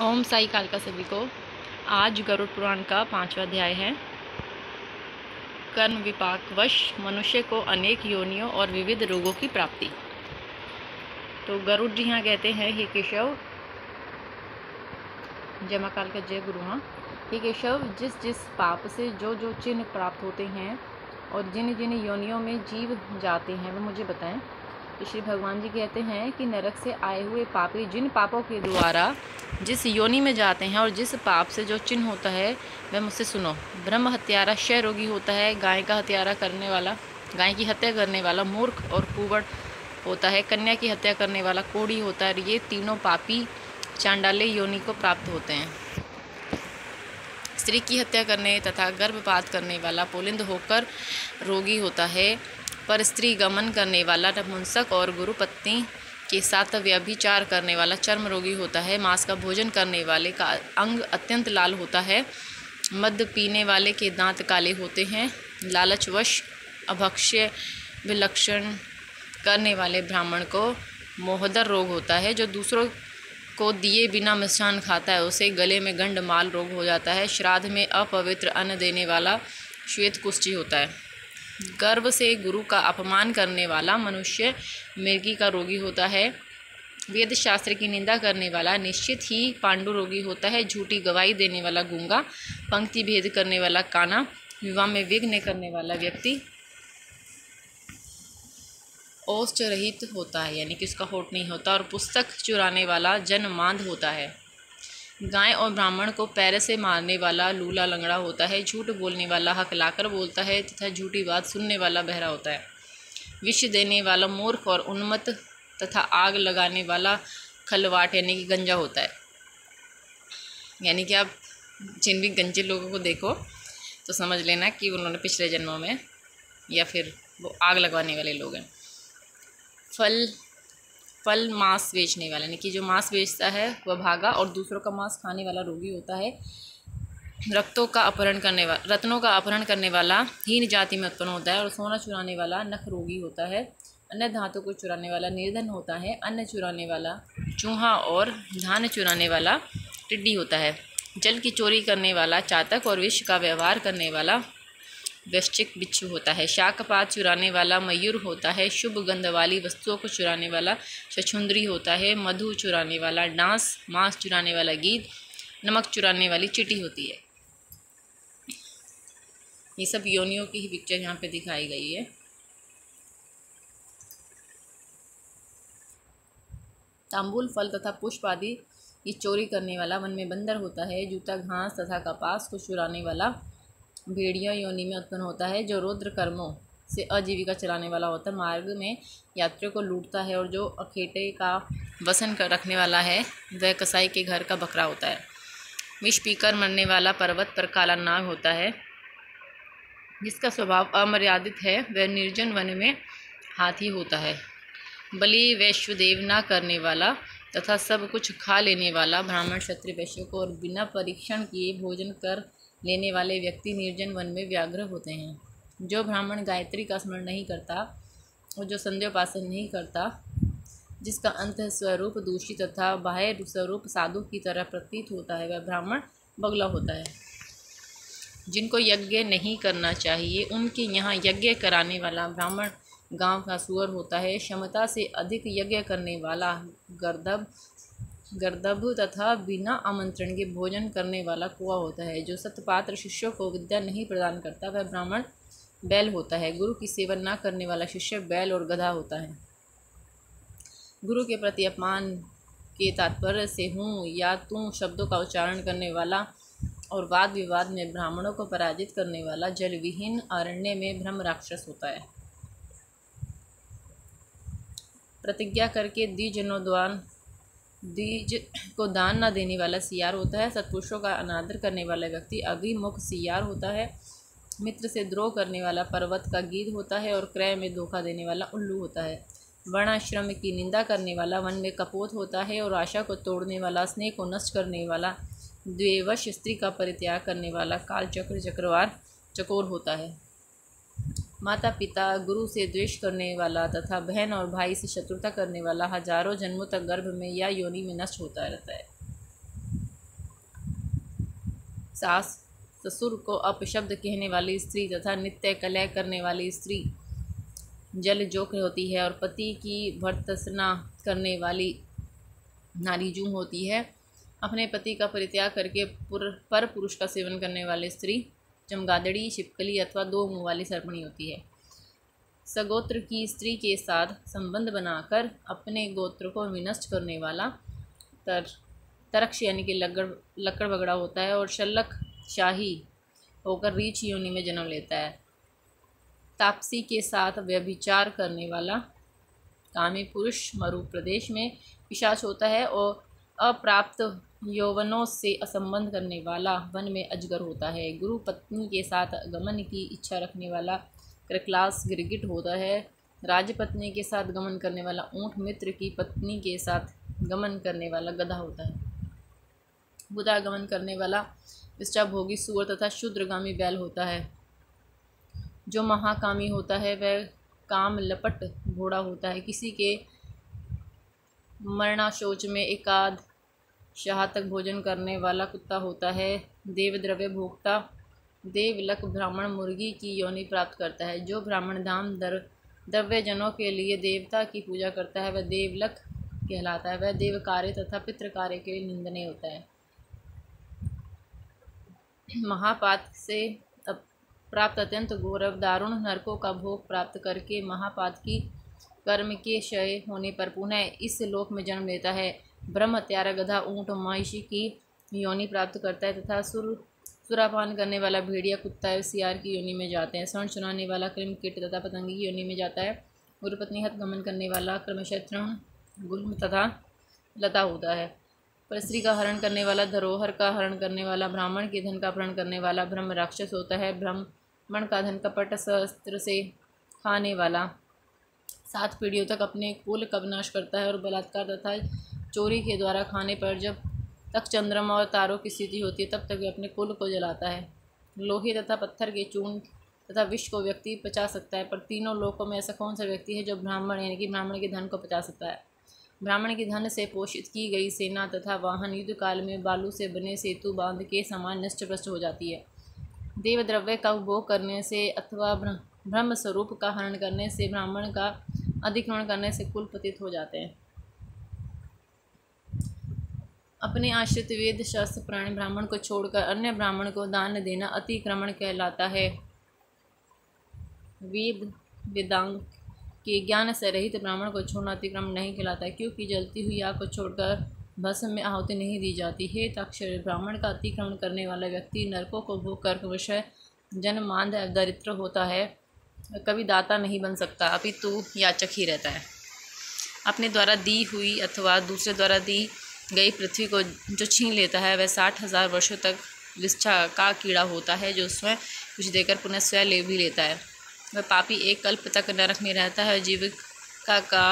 ओम साई कालका सभी को। आज गरुड़ पुराण का 5वां अध्याय है। कर्म विपाकवश मनुष्य को अनेक योनियों और विविध रोगों की प्राप्ति। तो गरुड़ जी यहाँ कहते हैं, हे केशव, जय मां काल का जय गुरु। हाँ, हे केशव, जिस जिस पाप से जो जो चिन्ह प्राप्त होते हैं और जिन जिन योनियों में जीव जाते हैं वह मुझे बताएं। तो श्री भगवान जी कहते हैं कि नरक से आए हुए पापी जिन पापों के द्वारा जिस योनि में जाते हैं और जिस पाप से जो चिन्ह होता है वह मुझसे सुनो। ब्रह्म हत्यारा क्षय रोगी होता है, गाय का हत्यारा करने वाला, गाय की हत्या करने वाला मूर्ख और कुबड़ होता है, कन्या की हत्या करने वाला कोढ़ी होता है। ये तीनों पापी चांडाले योनि को प्राप्त होते हैं। स्त्री की हत्या करने तथा गर्भपात करने वाला पुलिंद होकर रोगी होता है, पर स्त्री गमन करने वाला नपुंसक और गुरु पत्नी के साथ व्यभिचार करने वाला चर्म रोगी होता है। मांस का भोजन करने वाले का अंग अत्यंत लाल होता है। मद पीने वाले के दांत काले होते हैं। लालचवश अभक्ष्य विलक्षण करने वाले ब्राह्मण को मोहदर रोग होता है। जो दूसरों को दिए बिना मिष्ठान खाता है उसे गले में गंडमाल रोग हो जाता है। श्राद्ध में अपवित्र अन्न देने वाला श्वेत कुष्ठी होता है। गर्व से गुरु का अपमान करने वाला मनुष्य मृगी का रोगी होता है। वेद शास्त्र की निंदा करने वाला निश्चित ही पांडु रोगी होता है। झूठी गवाही देने वाला गूंगा, पंक्ति भेद करने वाला काना, विवाह में विघ्न करने वाला व्यक्ति औष्ठ रहित होता है, यानी कि उसका होठ नहीं होता, और पुस्तक चुराने वाला जनमांद होता है। गाय और ब्राह्मण को पैर से मारने वाला लूला लंगड़ा होता है। झूठ बोलने वाला हकलाकर बोलता है तथा झूठी बात सुनने वाला बहरा होता है। विष देने वाला मूर्ख और उन्मत्त तथा आग लगाने वाला खलवाट यानी कि गंजा होता है। यानी कि आप जिन भी गंजे लोगों को देखो तो समझ लेना कि उन्होंने पिछले जन्मों में या फिर वो आग लगवाने वाले लोग हैं। फल मांस बेचने वाला, यानी कि जो मांस बेचता है वह भागा और दूसरों का मांस खाने वाला रोगी होता है। रत्नों का अपहरण करने वाला हीन जाति में उत्पन्न होता है और सोना चुराने वाला नख रोगी होता है। अन्य धातु को चुराने वाला निर्धन होता है। अन्न चुराने वाला चूहा और धान चुराने वाला टिड्डी होता है। जल की चोरी करने वाला चातक और विष का व्यवहार करने वाला वृश्चिक बिच्छू होता है। शाकपात चुराने वाला मयूर होता है। शुभ गंध वाली वस्तुओं को चुराने वाला छछुंदरी होता है। मधु चुराने वाला डांस, मांस चुराने वाला गीद, नमक चुराने वाली चींटी होती है। ये सब योनियों की ही पिक्चर यहाँ पे दिखाई गई है। तांबूल, फल तथा पुष्प आदि की चोरी करने वाला वन में बंदर होता है। जूता, घास तथा कपास को चुराने वाला भेड़िया योनि में उत्पन्न होता है। जो रुद्र कर्मों से आजीविका चलाने वाला होता है, मार्ग में यात्रियों को लूटता है। और जो अखेटे का वसन कर रखने वाला है वह कसाई के घर का बकरा होता है। विष पीकर मरने वाला पर्वत पर काला नाग होता है। जिसका स्वभाव अमर्यादित है वह निर्जन वन में हाथी होता है। बलि वैश्वदेव न करने वाला तथा सब कुछ खा लेने वाला ब्राह्मण, क्षत्रिय, वैश्य को और बिना परीक्षण किए भोजन कर लेने वाले व्यक्ति निर्जन वन में व्याघ्र होते हैं। जो ब्राह्मण गायत्री का स्मरण नहीं करता और जो संध्योपासन नहीं करता, जिसका अंत स्वरूप दूषित तथा बाह्य स्वरूप साधु की तरह प्रतीत होता है, वह ब्राह्मण बगला होता है। जिनको यज्ञ नहीं करना चाहिए उनके यहाँ यज्ञ कराने वाला ब्राह्मण गांव का सुअर होता है। क्षमता से अधिक यज्ञ करने वाला गर्दभ तथा बिना आमंत्रण के भोजन करने वाला कुआ होता है। जो सतपात्र शिष्यों को विद्या नहीं प्रदान करता वह ब्राह्मण बैल होता है। गुरु की सेवा न करने वाला शिष्य बैल और गधा होता है। गुरु के प्रति अपमान के तात्पर्य से हूँ या तू शब्दों का उच्चारण करने वाला और वाद विवाद में ब्राह्मणों को पराजित करने वाला जल विहीन अरण्य में ब्रह्म राक्षस होता है। प्रतिज्ञा करके द्विज को दान न देने वाला सियार होता है। सत्पुरुषों का अनादर करने वाला व्यक्ति अभिमुख सियार होता है। मित्र से द्रोह करने वाला पर्वत का गीध होता है और क्रय में धोखा देने वाला उल्लू होता है। वर्णाश्रम की निंदा करने वाला वन में कपोत होता है और आशा को तोड़ने वाला, स्नेह को नष्ट करने वाला, द्वेवश स्त्री का परित्याग करने वाला कालचक्र चक्रवार चकोर होता है। माता पिता, गुरु से द्वेष करने वाला तथा बहन और भाई से शत्रुता करने वाला हजारों जन्मों तक गर्भ में या योनि में नष्ट होता रहता है। सास ससुर को अपशब्द कहने वाली स्त्री तथा नित्य कलह करने वाली स्त्री जल जोक होती है और पति की भर्त्सना करने वाली नारी जूं होती है। अपने पति का परित्याग करके पर पुरुष का सेवन करने वाली स्त्री चमगादड़ी, छिपकली अथवा दो मुंह वाली सर्पणी होती है। सगोत्र की स्त्री के साथ संबंध बनाकर अपने गोत्र को विनष्ट करने वाला तरक्ष यानी कि लक्कड़ बगड़ा होता है और शल्लक शाही होकर रीछ योनि में जन्म लेता है। तापसी के साथ व्यभिचार करने वाला कामी पुरुष मरु प्रदेश में पिशाच होता है और अप्राप्त यौवनों से असंबंध करने वाला वन में अजगर होता है। गुरु पत्नी के साथ गमन की इच्छा रखने वाला कृकलास गिरगिट होता है। राजपत्नी के साथ गमन करने वाला ऊंट, मित्र की पत्नी के साथ गमन करने वाला गधा होता है। बुधा गमन करने वाला विष्टाभोगी सूअर तथा शूद्रगामी बैल होता है। जो महाकामी होता है वह काम लपट घोड़ा होता है। किसी के मरणाशोच में एकाध शाह तक भोजन करने वाला कुत्ता होता है। देवद्रव्य भोक्ता देवलक ब्राह्मण मुर्गी की योनि प्राप्त करता है। जो ब्राह्मण धाम द्रव्यजनों के लिए देवता की पूजा करता है वह देवलक कहलाता है। वह देव कार्य तथा पितृ कार्य के लिए निंदनीय होता है। महापात से प्राप्त अत्यंत गौरव दारुण नरकों का भोग प्राप्त करके महापात की कर्म के क्षय होने पर पुनः इस लोक में जन्म लेता है। ब्रह्म हत्यारा गधा ऊंट महिषी की योनि प्राप्त करता है तथा सुरापान करने वाला भेड़िया कुत्ता सियार की योनि में जाते हैं। स्वर्ण चुराने वाला कृम कीट तथा पतंगी की योनि में जाता है। गुरुपत्नी हत गमन करने वाला क्रमशः तृण गुल्म तथा लता होता है। पर स्त्री का हरण करने वाला, धरोहर का हरण करने वाला, ब्राह्मण के धन का अपहरण करने वाला ब्रह्म राक्षस होता है। ब्राह्मण का धन कपट शस्त्र से खाने वाला 7 पीढ़ियों तक अपने कुल का विनाश करता है और बलात्कार तथा चोरी के द्वारा खाने पर जब तक चंद्रमा और तारों की स्थिति होती है तब तक वह अपने कुल को जलाता है। लोहे तथा पत्थर के चूर्ण तथा विष को व्यक्ति पचा सकता है, पर तीनों लोकों में ऐसा कौन सा व्यक्ति है जो ब्राह्मण यानी कि ब्राह्मण के धन को पचा सकता है। ब्राह्मण के धन से पोषित की गई सेना तथा वाहन युद्ध काल में बालू से बने सेतु बांध के समान नष्टभ्रष्ट हो जाती है। देवद्रव्य का उपभोग करने से अथवा ब्रह्म स्वरूप का हरण करने से, ब्राह्मण का अधिक्रमण करने से कुल पतित हो जाते हैं। अपने आश्रित वेद शास्त्र प्राणी ब्राह्मण को छोड़कर अन्य ब्राह्मण को दान देना अतिक्रमण कहलाता है। वेदांग के ज्ञान से रहित ब्राह्मण को छोड़ना अतिक्रमण नहीं कहलाता है, क्योंकि जलती हुई आग को छोड़कर भस्म में आहुति नहीं दी जाती है। ताक्षर ब्राह्मण का अतिक्रमण करने वाला व्यक्ति नरकों को भोग कर क्रमशः जन्मांध दरिद्र होता है, कभी दाता नहीं बन सकता, अपितु याचक ही रहता है। अपने द्वारा दी हुई अथवा दूसरे द्वारा दी गई पृथ्वी को जो छीन लेता है वह 60,000 वर्षों तक विष्ठा का कीड़ा होता है, जो स्वयं कुछ देकर पुनः स्वयं ले भी लेता है। वह पापी एक कल्प तक नरक में रहता है। जीविका का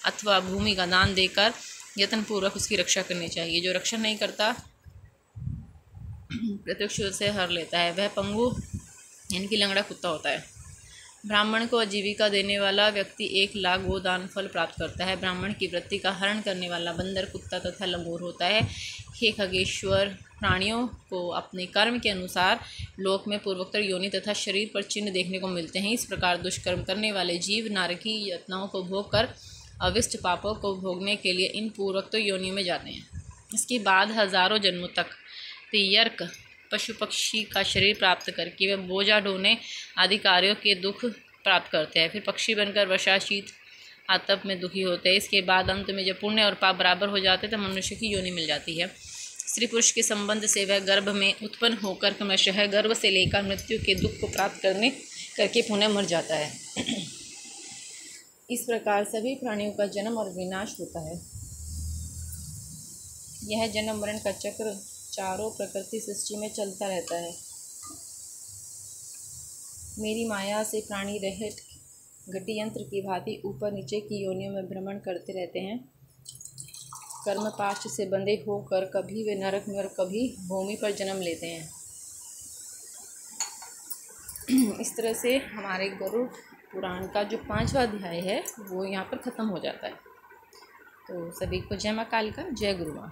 अथवा भूमि का दान देकर यत्नपूर्वक उसकी रक्षा करनी चाहिए। जो रक्षा नहीं करता प्रत्यक्ष से हर लेता है, वह पंगु यानी कि लंगड़ा कुत्ता होता है। ब्राह्मण को आजीविका देने वाला व्यक्ति 1 लाख गोदान फल प्राप्त करता है। ब्राह्मण की वृत्ति का हरण करने वाला बंदर, कुत्ता तथा लंगूर होता है। हे खगेश्वर, प्राणियों को अपने कर्म के अनुसार लोक में पूर्वोत्तर योनि तथा शरीर पर चिन्ह देखने को मिलते हैं। इस प्रकार दुष्कर्म करने वाले जीव नारकी यातनाओं को भोग कर अविष्ट पापों को भोगने के लिए इन पूर्वोत्तर योनि में जाते हैं। इसके बाद हजारों जन्मों तक तिर्यक पशु पक्षी का शरीर प्राप्त करके वे बोझा ढोने आदि कार्यों के दुख प्राप्त करते हैं। फिर पक्षी बनकर वर्षा शीत आतप में दुखी होते हैं। इसके बाद अंत में जब पुण्य और पाप बराबर हो जाते हैं तो मनुष्य की योनि मिल जाती है। स्त्री पुरुष के संबंध से वह गर्भ में उत्पन्न होकर क्रमशः गर्भ से लेकर मृत्यु के दुख को प्राप्त करके पुनः मर जाता है। इस प्रकार सभी प्राणियों का जन्म और विनाश होता है। यह जन्म मरण का चक्र चारों प्रकृति सृष्टि में चलता रहता है। मेरी माया से प्राणी रहित घटी यंत्र की भांति ऊपर नीचे की योनियों में भ्रमण करते रहते हैं। कर्म पाश से बंधे होकर कभी वे नरक में और कभी भूमि पर जन्म लेते हैं। इस तरह से हमारे गरुड़ पुराण का जो 5वां अध्याय है वो यहाँ पर ख़त्म हो जाता है। तो सभी को जय माँ कालिका, जय गुरु माँ।